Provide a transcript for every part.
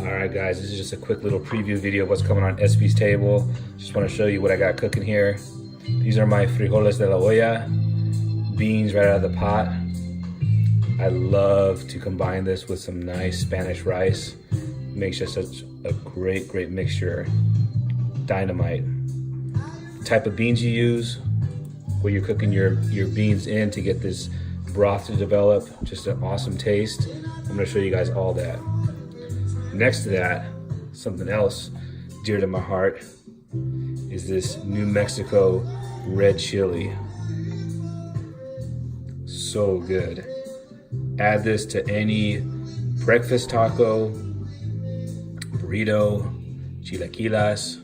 All right, guys, this is just a quick little preview video of what's coming on SP's table. Just want to show you what I got cooking here. These are my frijoles de la olla, beans right out of the pot. I love to combine this with some nice Spanish rice. Makes just such a great mixture. Dynamite. The type of beans you use, where you're cooking your beans in to get this broth to develop, just an awesome taste. I'm gonna show you guys all that. Next to that, something else dear to my heart is this New Mexico red chili. So good. Add this to any breakfast taco, burrito, chilaquiles.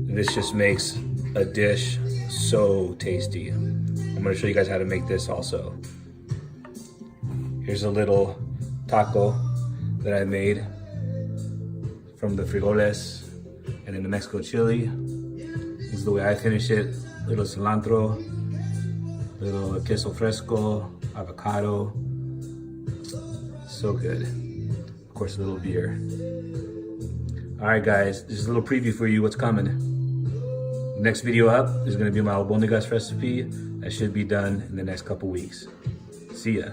This just makes a dish so tasty. I'm gonna show you guys how to make this also. Here's a little taco that I made from the frijoles and then the Mexico chili. This is the way I finish it. Little cilantro, little queso fresco, avocado. So good. Of course, a little beer. All right, guys, this is a little preview for you what's coming. Next video up is gonna be my albondigas recipe. That should be done in the next couple weeks. See ya.